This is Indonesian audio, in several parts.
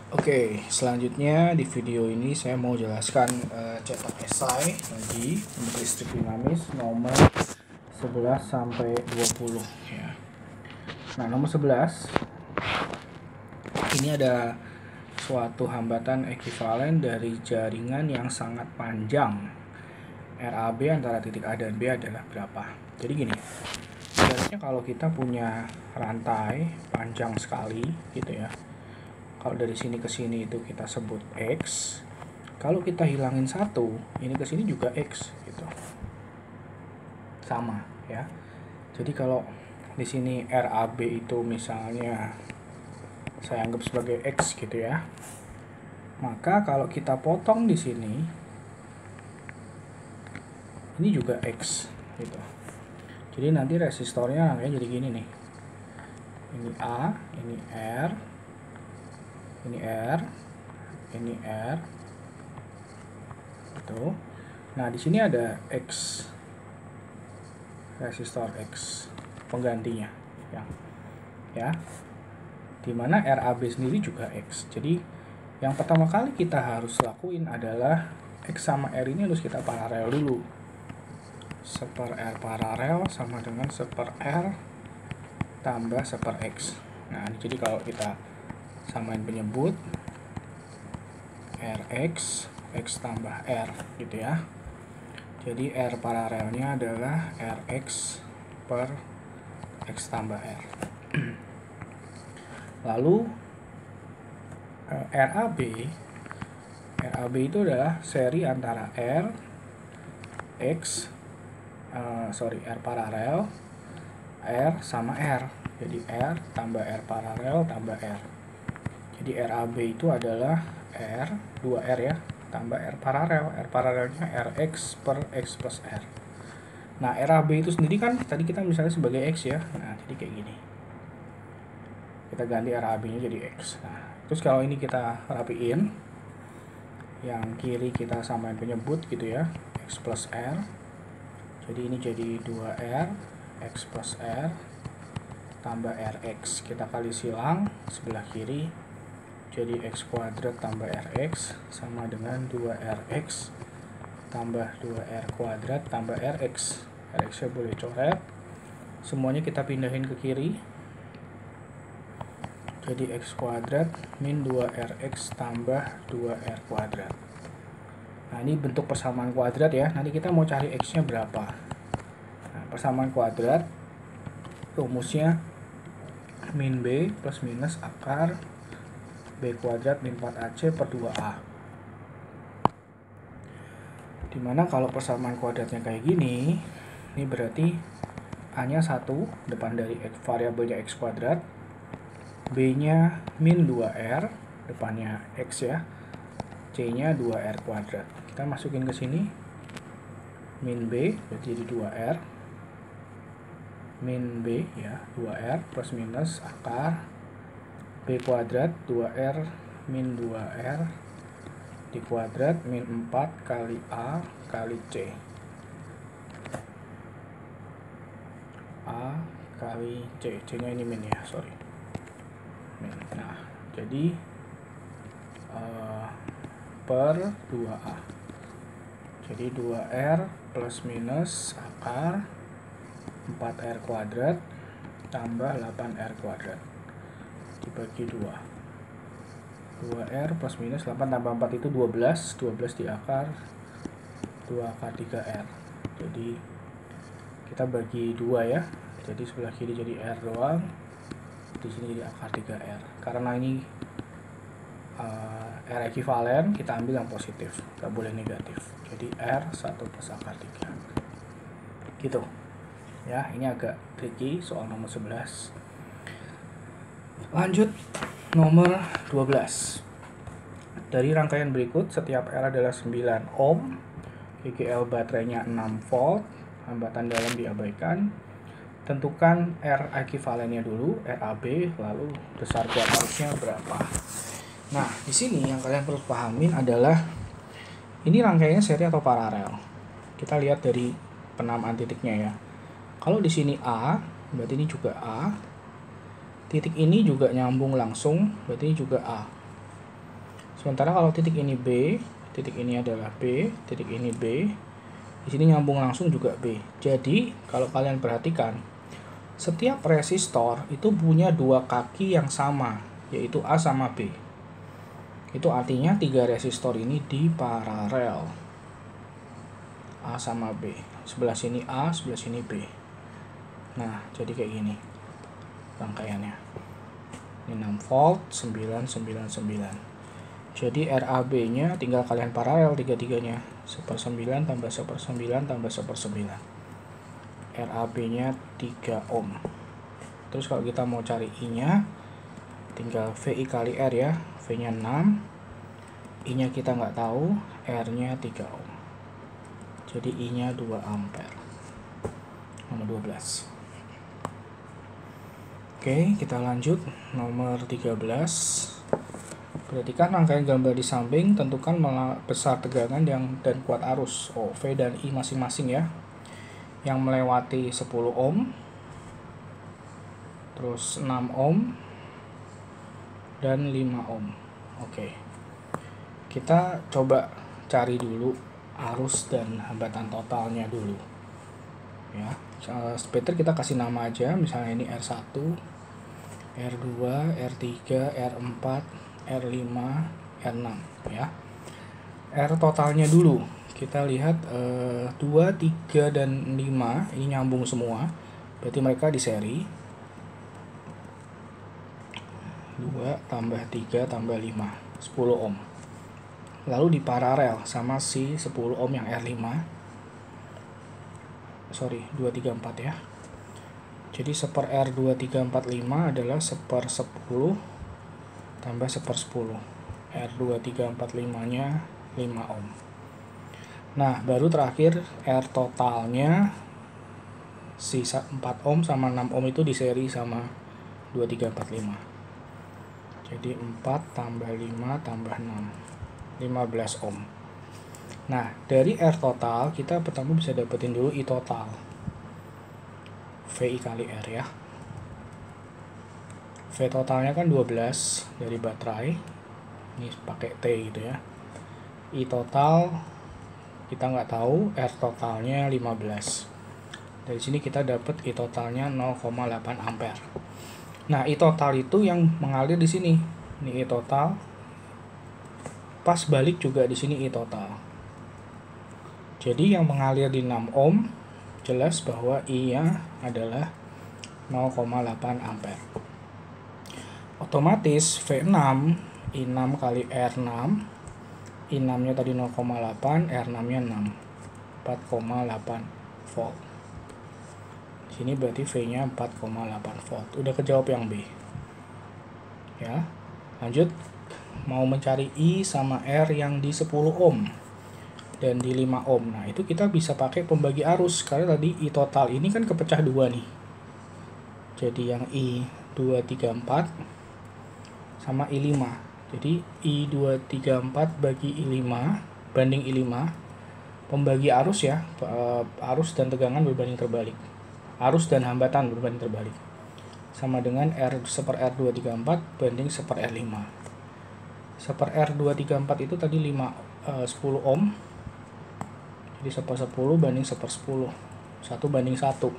Oke, selanjutnya di video ini saya mau jelaskan cetak esai lagi untuk listrik dinamis nomor 11 sampai 20 ya. Nah, nomor 11 ini ada suatu hambatan ekuivalen dari jaringan yang sangat panjang. RAB antara titik A dan B adalah berapa? Jadi gini, sebenarnya kalau kita punya rantai panjang sekali gitu ya. Kalau dari sini ke sini itu kita sebut X. Kalau kita hilangin satu, ini ke sini juga X gitu. Sama ya. Jadi kalau di sini RAB itu misalnya saya anggap sebagai X gitu ya. Maka kalau kita potong di sini ini juga X gitu. Jadi nanti resistornya kayak jadi gini nih. Ini A, ini R, ini R, ini R, gitu. Nah di sini ada X, resistor X penggantinya, ya. Dimana RAB sendiri juga X. Jadi yang pertama kali kita harus lakuin adalah X sama R ini harus kita paralel dulu. Seper R paralel sama dengan seper R tambah seper X. Nah jadi kalau kita samain penyebut Rx, X tambah R gitu ya. Jadi R paralelnya adalah Rx per X tambah R. Lalu RAB itu adalah seri antara R paralel R sama R. Jadi R tambah R paralel tambah R. Jadi RAB itu adalah R, 2R ya, tambah R paralel. R paralelnya Rx per X plus R. Nah, RAB itu sendiri kan tadi kita misalnya sebagai X ya. Nah, jadi kayak gini. Kita ganti RAB-nya jadi X. Nah, terus kalau ini kita rapiin, yang kiri kita samain penyebut gitu ya, X plus R. Jadi ini jadi 2R, X plus R, tambah Rx. Kita kali silang sebelah kiri, jadi X kuadrat tambah Rx sama dengan 2Rx tambah 2R kuadrat tambah Rx. Rx-nya boleh coret. Semuanya kita pindahin ke kiri. Jadi X kuadrat min 2Rx tambah 2R kuadrat. Nah ini bentuk persamaan kuadrat ya. Nanti kita mau cari X-nya berapa. Nah, persamaan kuadrat rumusnya min B plus minus akar B kuadrat min 4AC per 2A. Dimana kalau persamaan kuadratnya kayak gini, ini berarti A-nya 1, depan dari variabelnya X kuadrat, B-nya min 2R, depannya X ya, C-nya 2R kuadrat. Kita masukin ke sini, min B, berarti jadi 2R, min B ya, 2R plus minus akar B kuadrat 2R min 2R di kuadrat min 4 kali A kali C. A kali C. C-nya ini min ya, sorry. Min. Nah, jadi per 2A. Jadi 2R plus minus akar 4R kuadrat tambah 8R kuadrat dibagi 2. 2R plus minus 8 tambah 4 itu 12. 12 di akar 2 akar 3R. Jadi kita bagi 2 ya. Jadi sebelah kiri jadi R doang. Di sini jadi akar 3R. Karena ini R ekuivalen, kita ambil yang positif, nggak boleh negatif. Jadi R 1 plus akar 3. Gitu. Ya, ini agak tricky soal nomor 11. Lanjut nomor 12. Dari rangkaian berikut, setiap R adalah 9 ohm, GGL baterainya 6 volt, hambatan dalam diabaikan. Tentukan R ekuivalennya dulu, RAB, lalu besar kuat arusnya berapa. Nah, di sini yang kalian perlu pahamin adalah ini rangkaiannya seri atau paralel. Kita lihat dari penamaan titiknya ya. Kalau di sini A, berarti ini juga A. Titik ini juga nyambung langsung, berarti ini juga A. Sementara kalau titik ini B, titik ini adalah B, titik ini B, di sini nyambung langsung juga B. Jadi kalau kalian perhatikan, setiap resistor itu punya dua kaki yang sama, yaitu A sama B. Itu artinya 3 resistor ini di paralel, A sama B. Sebelah sini A, sebelah sini B. Nah, jadi kayak gini rangkaiannya. Ini 6 volt, 999. Jadi RAB-nya tinggal kalian paralel tiga-tiganya. 1/9 tambah 1/9 tambah 1/9. RAB-nya 3 ohm. Terus kalau kita mau cari I-nya, tinggal VI kali R ya. V-nya 6, I-nya kita nggak tahu, R-nya 3 ohm. Jadi I-nya 2 ampere. Nomor 12. Oke, kita lanjut. Nomor 13. Perhatikan rangkaian gambar di samping, tentukan besar tegangan dan kuat arus V dan I masing-masing ya. Yang melewati 10 ohm, terus 6 ohm, dan 5 ohm. Oke. Kita coba cari dulu arus dan hambatan totalnya dulu. Ya, speeder kita kasih nama aja, misalnya ini R1, R2, R3, R4, R5, R6 ya. R totalnya dulu kita lihat 2, 3, dan 5 ini nyambung semua, berarti mereka di seri. 2 tambah 3 tambah 5, 10 ohm. Lalu di paralel sama si 10 ohm yang R5. Sorry, 2, 3, 4 ya. Jadi 1/R 2, 3, 4, 5 adalah 1/10 tambah 1/10. R2, 3, 4, 5 nya 5 ohm. Nah, baru terakhir R totalnya sisa 4 ohm sama 6 ohm itu di seri sama 2, 3, 4, 5. Jadi 4 tambah 5 tambah 6, 15 ohm. Nah, dari R total kita pertama bisa dapetin dulu I total. VI kali R ya. V totalnya kan 12 dari baterai. Ini pakai T gitu ya. I total kita nggak tahu, R totalnya 15. Dari sini kita dapat I totalnya 0,8 ampere. Nah, I total itu yang mengalir di sini. Ini I total. Pas balik juga di sini I total. Jadi yang mengalir di 6 ohm jelas bahwa I-nya adalah 0,8 ampere. Otomatis V6, I6 kali R6, I6-nya tadi 0,8, R6-nya 6, 4,8 volt. Sini berarti V-nya 4,8 volt. Udah kejawab yang B. Ya, lanjut. Mau mencari I sama R yang di 10 ohm dan di 5 ohm. Nah, itu kita bisa pakai pembagi arus, karena tadi I total ini kan kepecah dua nih. Jadi yang I2, 3, 4 sama I5. Jadi I2, 3, 4 bagi I5 banding I5. Pembagi arus ya, arus dan tegangan berbanding terbalik. Arus dan hambatan berbanding terbalik. Sama dengan R 1/R2, 3, 4 banding 1/R5. 1/R2, 3, 4 itu tadi 10 ohm. Jadi 1/10 banding 1/10. 1 banding 1.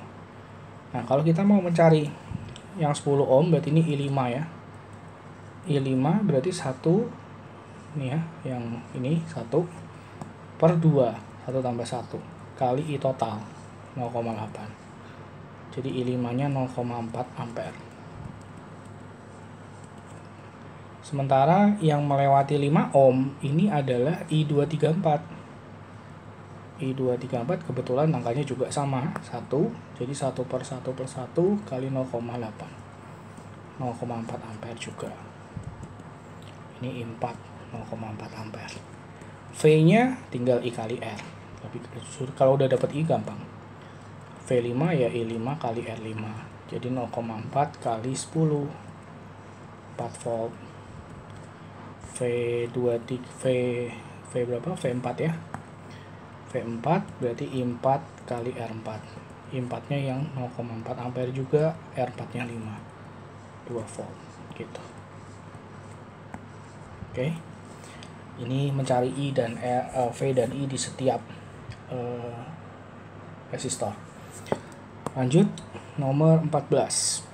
Nah, kalau kita mau mencari yang 10 ohm berarti ini I5 ya. I5 berarti 1 ini ya, yang ini 1/2, 1 tambah 1 kali I total 0,8. Jadi I5-nya 0,4 ampere. Sementara yang melewati 5 ohm ini adalah I234. I234 kebetulan angkanya juga sama, 1. Jadi 1/1/1 kali 0,8. 0,4 ampere juga. Ini I4 0,4 ampere. V-nya tinggal I kali R. Tapi kalau udah dapat I gampang. V5 ya I5 kali R5. Jadi 0,4 kali 10. 4 volt. V berapa? V4 ya. V4 berarti I4 kali R4. I4-nya yang 0,4 ampere juga, R4-nya 5. 2 volt gitu. Oke. Ini mencari I dan V dan I di setiap resistor. Lanjut, nomor 14.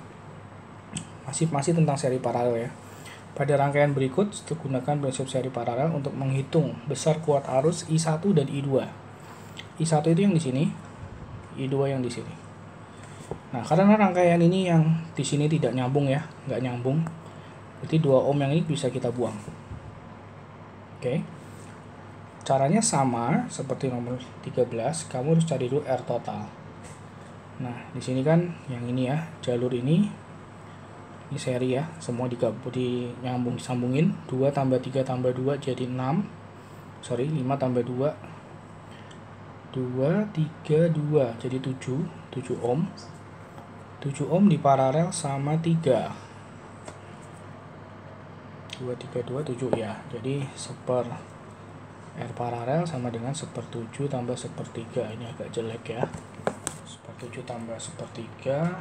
Masih tentang seri paralel ya. Pada rangkaian berikut, gunakan prinsip seri paralel untuk menghitung besar kuat arus I1 dan I2. I1 itu yang di sini, I2 yang di sini. Nah, karena rangkaian ini yang di sini tidak nyambung ya, nggak nyambung. Berarti 2 ohm yang ini bisa kita buang. Oke. Caranya sama seperti nomor 13, kamu harus cari dulu R total. Nah, di sini kan yang ini ya, jalur ini seri ya, semua disambungin, 2 tambah 3 tambah 2 jadi 5 tambah 2 2, 3, 2 jadi 7 ohm. 7 ohm diparalel sama 3, 2, 3, 2, 7 ya, jadi seper R paralel sama dengan sepertujuh tambah sepertiga. Ini agak jelek ya, sepertujuh tambah sepertiga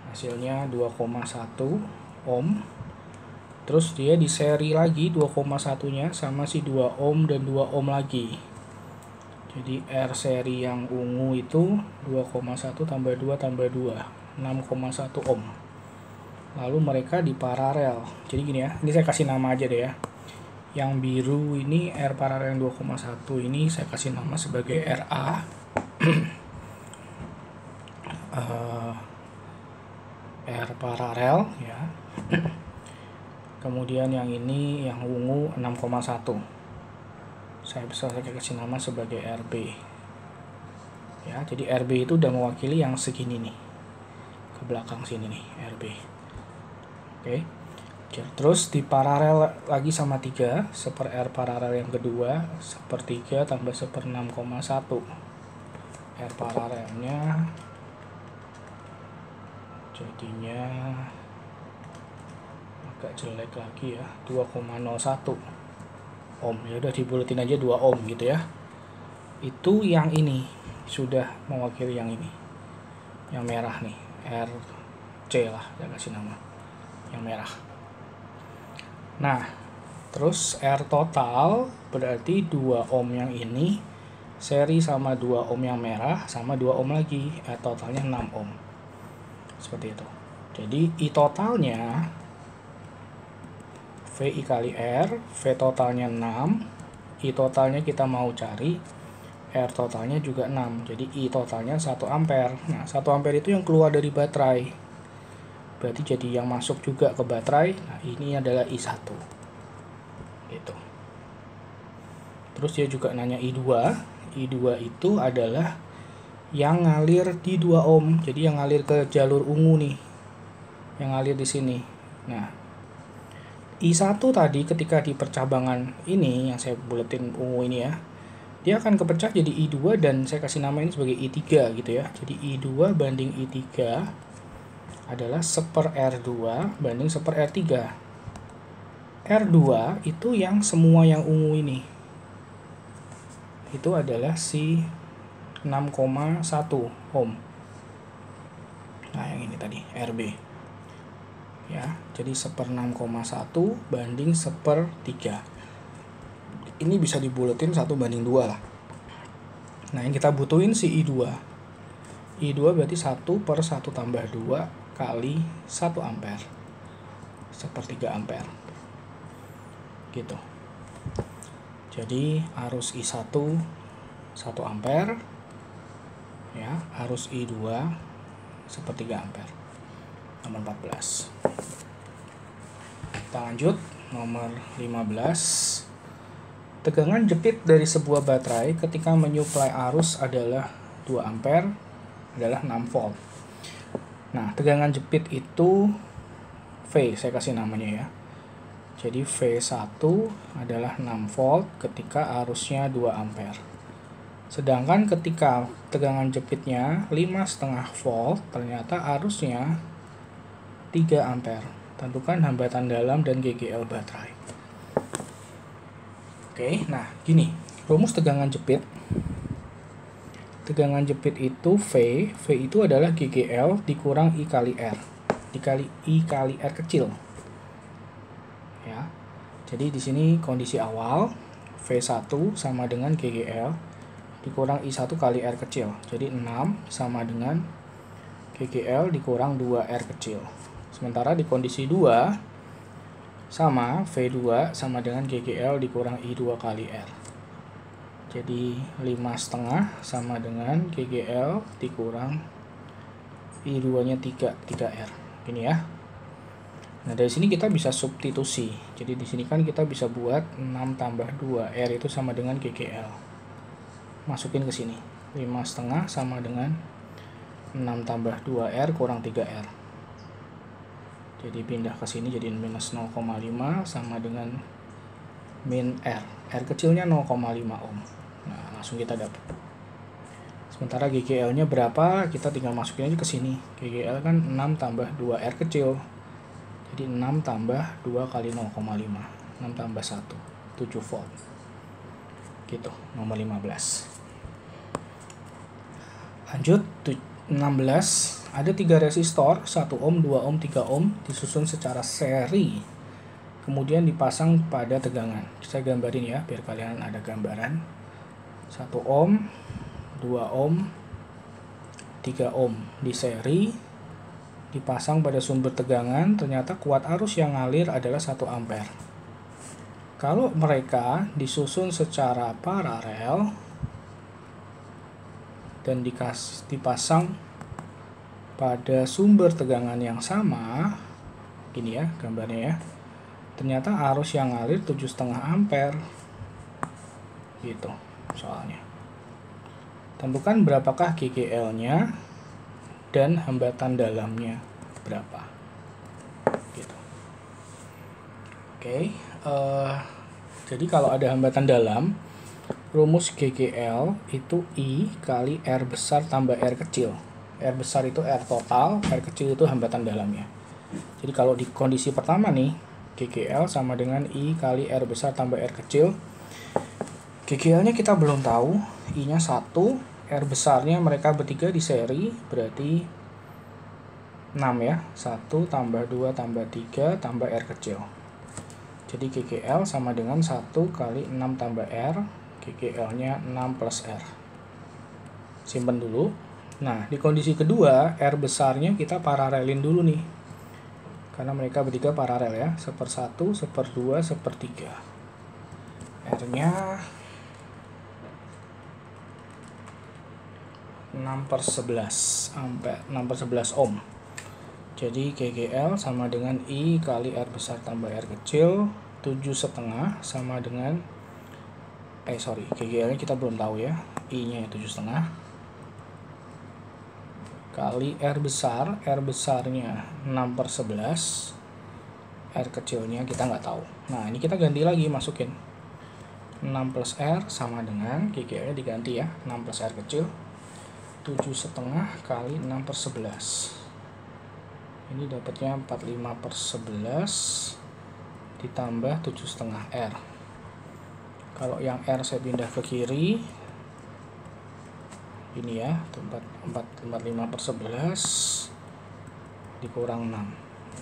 hasilnya 2,1 ohm. Terus dia di seri lagi 2,1 nya sama si 2 ohm dan 2 ohm lagi. Jadi R seri yang ungu itu 2,1 tambah 2 tambah 2 6,1 ohm. Lalu mereka di paralel. Jadi gini ya, ini saya kasih nama aja deh ya. Yang biru ini R paralel yang 2,1 ini saya kasih nama sebagai RA. R paralel ya. Kemudian yang ini yang ungu 6,1. Saya bisa kasih nama sebagai RB. Ya, jadi RB itu udah mewakili yang segini nih. Ke belakang sini nih, RB. Oke. Terus di paralel lagi sama 3, seper R paralel yang kedua, seper 3 tambah seper 6,1. R paralelnya jadinya agak jelek lagi ya, 2,01 ohm. Ya udah dibulatin aja 2 ohm gitu ya. Itu yang ini sudah mewakili yang ini, yang merah nih, RC lah, saya kasih nama yang merah. Nah, terus R total berarti 2 ohm yang ini seri sama 2 ohm yang merah sama 2 ohm lagi, R totalnya 6 ohm. Seperti itu. Jadi I totalnya VI kali R, V totalnya 6, I totalnya kita mau cari, R totalnya juga 6. Jadi I totalnya 1 ampere. Nah, 1 ampere itu yang keluar dari baterai. Berarti jadi yang masuk juga ke baterai. Nah, ini adalah I1. Gitu. Terus dia juga nanya I2. I2 itu adalah yang ngalir di 2 ohm. Jadi yang ngalir ke jalur ungu nih. Yang ngalir di sini. Nah, I1 tadi ketika di percabangan ini yang saya buletin ungu ini ya, dia akan kepecah jadi I2 dan saya kasih nama ini sebagai I3 gitu ya. Jadi I2 banding I3 adalah seper R2 banding seper R3. R2 itu yang semua yang ungu ini. Itu adalah si 6,1 ohm. Nah, yang ini tadi RB. Ya, jadi seper 6,1 banding seper 3. Ini bisa dibuletin 1 banding 2 lah. Nah, yang kita butuhin si I2. I2 berarti 1 per 1 tambah 2 kali 1 ampere. Sepertiga ampere. Gitu. Jadi arus I1 1 ampere. Ya, arus I2 sepertiga ampere. Nomor 14. Kita lanjut nomor 15. Tegangan jepit dari sebuah baterai ketika menyuplai arus adalah 2 ampere adalah 6 volt. Nah, tegangan jepit itu V, saya kasih namanya ya. Jadi V1 adalah 6 volt ketika arusnya 2 ampere. Sedangkan ketika tegangan jepitnya 5,5 volt, ternyata arusnya 3 ampere. Tentukan hambatan dalam dan GGL baterai. Oke, nah gini, rumus tegangan jepit. Tegangan jepit itu V itu adalah GGL dikurang I kali R, dikali I kali R kecil. Ya. Jadi di sini kondisi awal V1 sama dengan GGL dikurang I1 kali R kecil. Jadi 6 sama dengan GGL dikurang 2R kecil. Sementara di kondisi 2 sama V2 sama dengan GGL dikurang I2 kali R. Jadi 5,5 sama dengan GGL dikurang I2-nya 3R. Ini ya. Nah, dari sini kita bisa substitusi. Jadi di sini kan kita bisa buat 6 tambah 2R itu sama dengan GGL. Masukin ke sini. 5,5 sama dengan 6 tambah 2R kurang 3R. Jadi pindah ke sini jadi minus 0,5 sama dengan min R. R kecilnya 0,5 ohm. Nah, langsung kita dapat. Sementara GGL-nya berapa? Kita tinggal masukin aja ke sini. GGL kan 6 tambah 2R kecil. Jadi 6 tambah 2 kali 0,5. 6 tambah 1. 7 volt. Gitu, nomor 15. Lanjut, 16. Ada 3 resistor, 1 ohm, 2 ohm, 3 ohm, disusun secara seri. Kemudian dipasang pada tegangan. Saya gambarin ya, biar kalian ada gambaran. 1 ohm, 2 ohm, 3 ohm di seri, dipasang pada sumber tegangan, ternyata kuat arus yang ngalir adalah 1 ampere. Kalau mereka disusun secara paralel dan dipasang pada sumber tegangan yang sama, gini ya gambarnya ya, ternyata arus yang ngalir 7,5 ampere gitu soalnya. Tentukan berapakah GGL-nya dan hambatan dalamnya berapa gitu. Oke, jadi kalau ada hambatan dalam, rumus GGL itu I kali R besar tambah R kecil. R besar itu R total, R kecil itu hambatan dalamnya. Jadi kalau di kondisi pertama nih, GGL sama dengan I kali R besar tambah R kecil. GGL-nya kita belum tahu, I-nya 1, R besarnya mereka bertiga di seri, berarti 6 ya. 1 tambah 2 tambah 3 tambah R kecil. Jadi GGL sama dengan 1 kali 6 tambah R, GGL-nya 6 plus R. Simpen dulu. Nah, di kondisi kedua, R besarnya kita paralelin dulu nih. Karena mereka bertiga paralel ya. 1/1, 1/2, 1/3. R-nya 6/11 ampere, 6/11 ohm. Jadi GGL sama dengan I kali R besar tambah R kecil, 7,5 sama dengan GGL-nya kita belum tahu ya. I-nya 7,5 kali R besar, R besarnya 6/11, R kecilnya kita nggak tahu. Nah, ini kita ganti lagi, masukin 6 plus R sama dengan GGL-nya diganti ya, 6 plus R kecil, 7,5 kali 6/11. Ini dapatnya 45/11 ditambah 7,5 R. Kalau yang R saya pindah ke kiri, ini ya, 45/11 dikurang 6.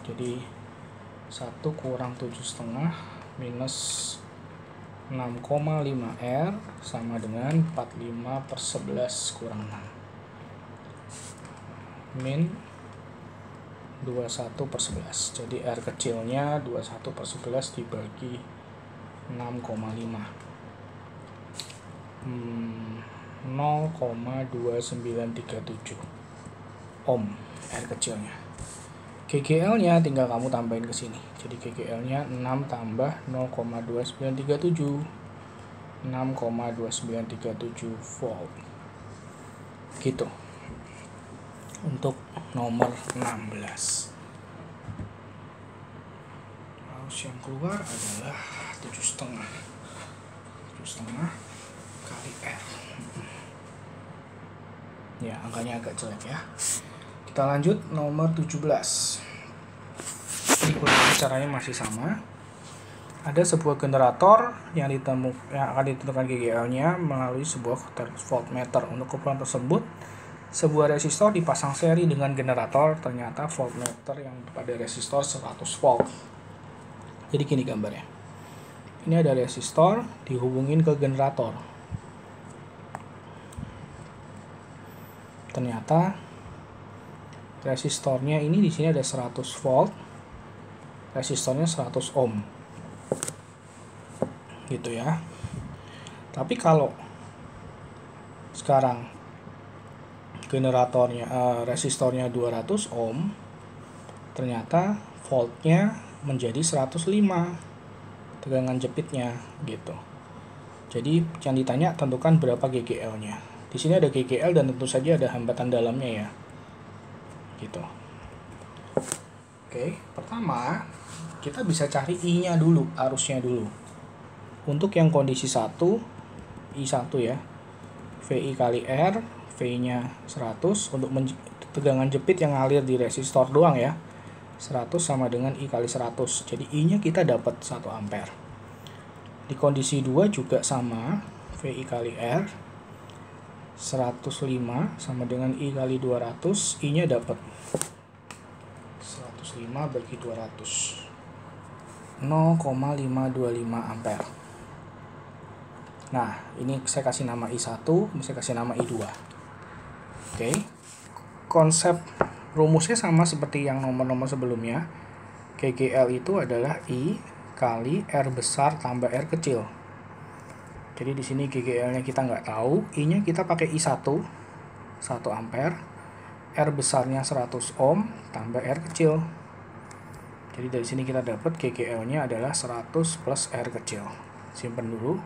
Jadi 1 kurang 7,5 minus 6,5 R sama dengan 45/11 kurang 6. Min 21/11. Jadi R kecilnya 21/11 dibagi 6,5. 0,2937 ohm R kecilnya. GGL-nya tinggal kamu tambahin ke sini. Jadi GGL-nya 6 tambah 0,2937. 6,2937 volt. Gitu. Untuk nomor 16. Arus yang keluar adalah 7,5. 7,5 kali R. Ya, angkanya agak jelek ya. Kita lanjut nomor 17. Ini caranya masih sama. Ada sebuah generator yang akan ditentukan GGL-nya melalui sebuah voltmeter. Untuk keperluan tersebut, sebuah resistor dipasang seri dengan generator. Ternyata voltmeter yang pada resistor 100 volt. Jadi gini gambarnya. ini ada resistor dihubungin ke generator. Ternyata resistornya ini di sini ada 100 volt, resistornya 100 ohm. Gitu ya. Tapi kalau sekarang generatornya resistornya 200 ohm, ternyata voltnya menjadi 105 tegangan jepitnya gitu. Jadi yang ditanya tentukan berapa GGL-nya. Di sini ada GGL dan tentu saja ada hambatan dalamnya ya. Gitu. Oke, pertama kita bisa cari I-nya dulu, arusnya dulu. Untuk yang kondisi 1, I1 ya. VI kali R, V-nya 100 untuk tegangan jepit yang ngalir di resistor doang ya. 100 sama dengan I kali 100. Jadi I-nya kita dapat 1 ampere. Di kondisi 2 juga sama, VI kali R 105 sama dengan I kali 200, I-nya dapat 105 bagi 200. 0,525 ampere. Nah, ini saya kasih nama I1, saya kasih nama I2. Oke. Konsep rumusnya sama seperti yang nomor-nomor sebelumnya. GGL itu adalah I kali R besar tambah R kecil. Jadi di sini GGL-nya kita nggak tahu, I-nya kita pakai I1, 1 ampere, R besarnya 100 ohm tambah R kecil. Jadi dari sini kita dapat GGL-nya adalah 100 plus R kecil. Simpan dulu.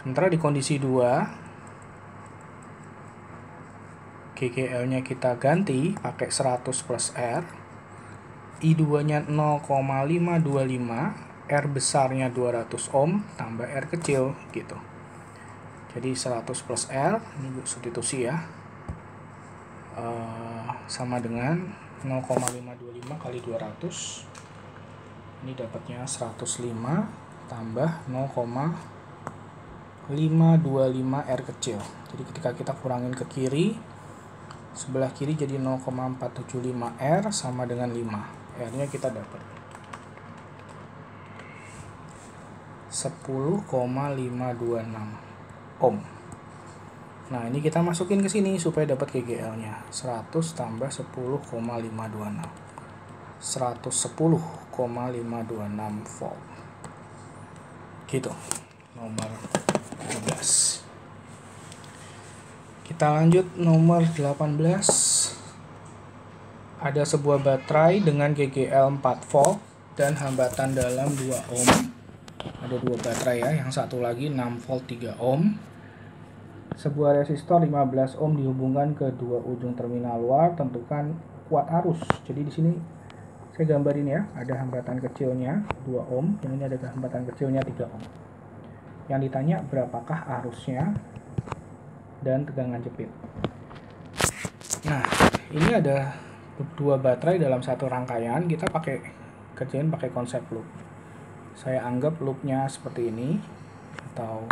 Sementara di kondisi 2, GGL-nya kita ganti pakai 100 plus R. I2-nya 0,525, R besarnya 200 ohm tambah R kecil gitu. Jadi 100 plus R, ini substitusi ya. Sama dengan 0,525 kali 200. Ini dapatnya 105 tambah 0,525 R kecil. Jadi ketika kita kurangin ke kiri, sebelah kiri jadi 0,475 R sama dengan 5. R-nya kita dapat 10,526 ohm. Nah, ini kita masukin ke sini supaya dapat GGL-nya. 100 tambah 10,526. 110,526 volt. Gitu. Nomor 12. Kita lanjut nomor 18. Ada sebuah baterai dengan GGL 4 volt dan hambatan dalam 2 ohm. Ada 2 baterai ya, yang satu lagi 6 volt 3 ohm. Sebuah resistor 15 ohm dihubungkan ke dua ujung terminal luar, tentukan kuat arus. Jadi di sini saya gambarin ya, ada hambatan kecilnya 2 ohm, yang ini ada hambatan kecilnya 3 ohm. Yang ditanya berapakah arusnya dan tegangan jepit. Nah, ini ada 2 baterai dalam satu rangkaian, kita kerjain pakai konsep loop. Saya anggap loopnya seperti ini, atau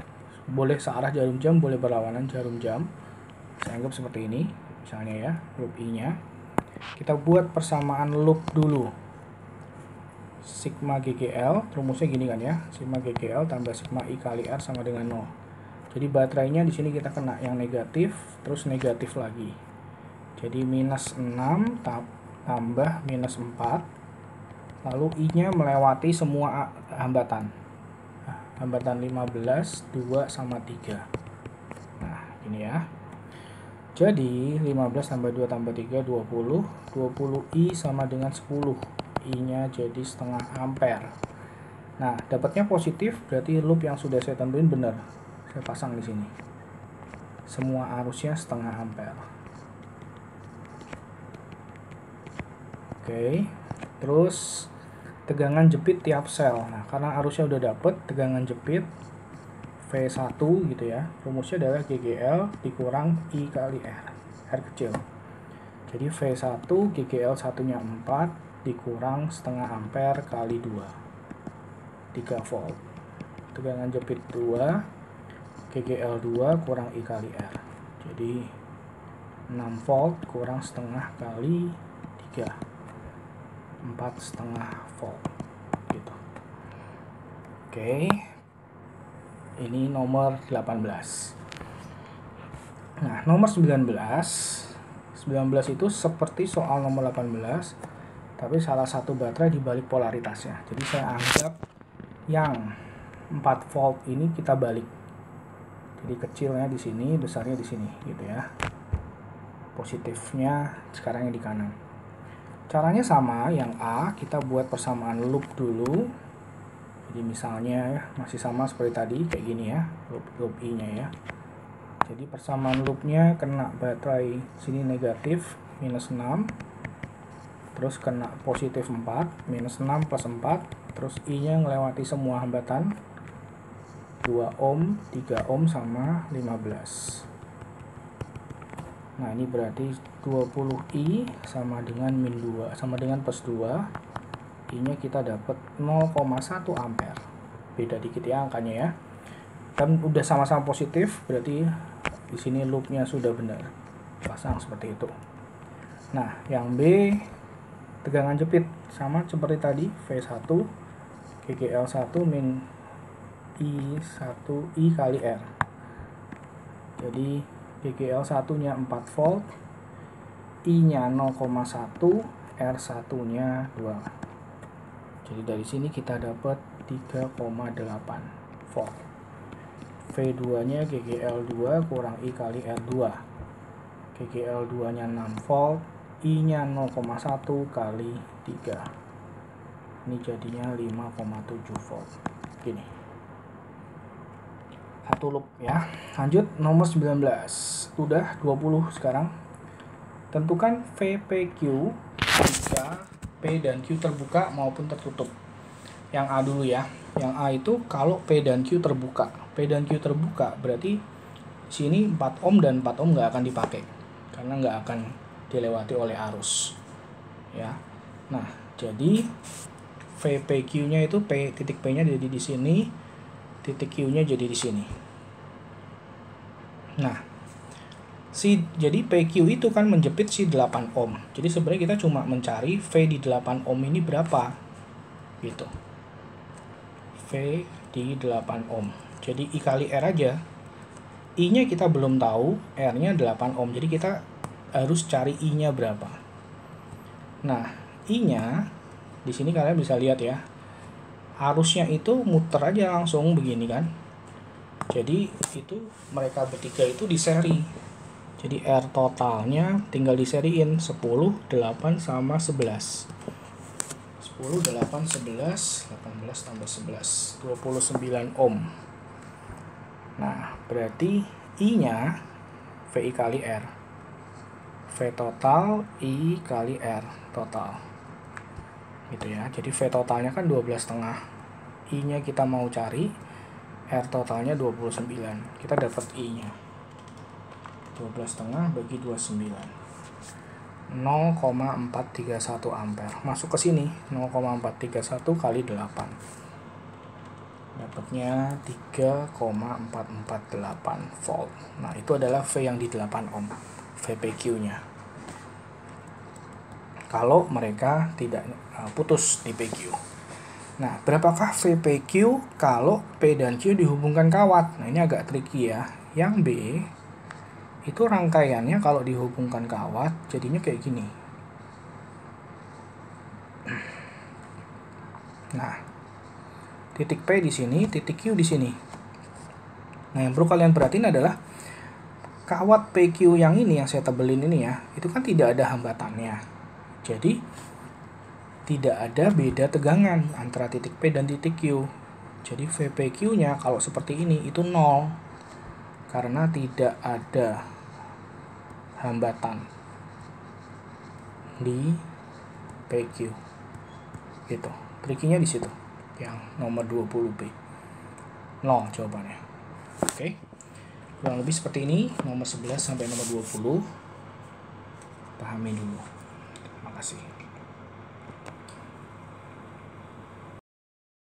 boleh searah jarum jam, boleh berlawanan jarum jam. Saya anggap seperti ini, misalnya ya, loop I-nya. Kita buat persamaan loop dulu. Sigma GGL, rumusnya gini kan ya, sigma GGL tambah sigma I kali R sama dengan 0. Jadi baterainya di sini kita kena yang negatif, terus negatif lagi. Jadi minus 6 tambah minus 4. Lalu I-nya melewati semua hambatan. Hambatan 15, 2 sama 3. Nah, ini ya. Jadi 15 tambah 2 tambah 3 20. 20 I sama dengan 10. I-nya jadi setengah ampere. Nah, dapatnya positif, berarti loop yang sudah saya tentuin benar. Saya pasang di sini. Semua arusnya setengah ampere. Oke. Terus tegangan jepit tiap sel. Nah, karena arusnya udah dapet, tegangan jepit V1 gitu ya. Rumusnya adalah GGL dikurang I kali R. R kecil. Jadi V1 GGL satunya 4 dikurang setengah ampere kali 2. 3 volt. Tegangan jepit 2, GGL 2 kurang I kali R. Jadi 6 volt kurang setengah kali 3. 4,5 volt gitu. Oke. Ini nomor 18. Nah, nomor 19 itu seperti soal nomor 18, tapi salah satu baterai dibalik polaritasnya. Jadi saya anggap yang 4 volt ini kita balik. Jadi kecilnya di sini, besarnya di sini gitu ya. Positifnya sekarang yang di kanan. Caranya sama, yang A kita buat persamaan loop dulu. Jadi misalnya masih sama seperti tadi, kayak gini ya, loop I-nya ya. Jadi persamaan loopnya kena baterai sini negatif minus 6, terus kena positif 4, minus 6 plus 4, terus I-nya ngelewati semua hambatan, 2 ohm, 3 ohm, sama 15. Nah ini berarti 20I sama dengan min 2, sama dengan plus 2. I-nya kita dapat 0,1 ampere. Beda dikit ya angkanya ya. Dan udah sama-sama positif, berarti di sini loopnya sudah benar. Pasang seperti itu. Nah, yang B tegangan jepit sama seperti tadi, V1 GGL1 min I1 I kali R. Jadi GGL1-nya 4 volt, I-nya 0,1, R1-nya 2. Jadi dari sini kita dapat 3,8 volt. V2-nya GGL2 kurang I kali R2. GGL2-nya 6 volt, I-nya 0,1 kali 3. Ini jadinya 5,7 volt. Gini. Satu loop ya. Lanjut nomor 19. Udah 20 sekarang. Tentukan VPQ jika P dan Q terbuka maupun tertutup. Yang A dulu ya. Yang A itu kalau P dan Q terbuka. P dan Q terbuka berarti sini 4 ohm dan 4 ohm nggak akan dipakai. Karena nggak akan dilewati oleh arus. Ya. Nah, jadi VPQ-nya itu P, titik P-nya jadi di sini, titik Q-nya jadi di sini. Nah, jadi PQ itu kan menjepit si 8 ohm. Jadi sebenarnya kita cuma mencari V di 8 ohm ini berapa. Gitu. V di 8 ohm. Jadi I kali R aja. I-nya kita belum tahu, R-nya 8 ohm. Jadi kita harus cari I-nya berapa. Nah, I-nya di sini kalian bisa lihat ya. Arusnya itu muter aja langsung begini kan. Jadi itu mereka bertiga itu di seri. Jadi R totalnya tinggal diseriin 10, 8, sama 11. 10, 8, 11, 18 tambah 11, 29 ohm. Nah, berarti I-nya VI kali R. V total, I kali R total. Gitu ya. Jadi V totalnya kan 12,5. I-nya kita mau cari, R totalnya 29. Kita dapat I-nya. 12,5 bagi 29. 0,431 ampere. Masuk ke sini 0,431 kali 8. Dapatnya 3,448 volt. Nah, itu adalah V yang di 8 ohm. VPQ-nya. Kalau mereka tidak putus di PQ. Nah, berapakah VPQ kalau P dan Q dihubungkan kawat? Nah, ini agak tricky ya. Yang B itu rangkaiannya kalau dihubungkan kawat jadinya kayak gini. Nah, titik P di sini, titik Q di sini. Nah, yang perlu kalian perhatiin adalah kawat PQ yang ini yang saya tebelin ini ya, itu kan tidak ada hambatannya. Jadi tidak ada beda tegangan antara titik P dan titik Q. Jadi VPQ-nya kalau seperti ini itu 0 karena tidak ada hambatan di PQ. Gitu. Trikinya di situ. Yang nomor 20B. 0 jawabannya. Oke. Kurang lebih seperti ini nomor 11 sampai nomor 20. Pahami dulu. Terima kasih.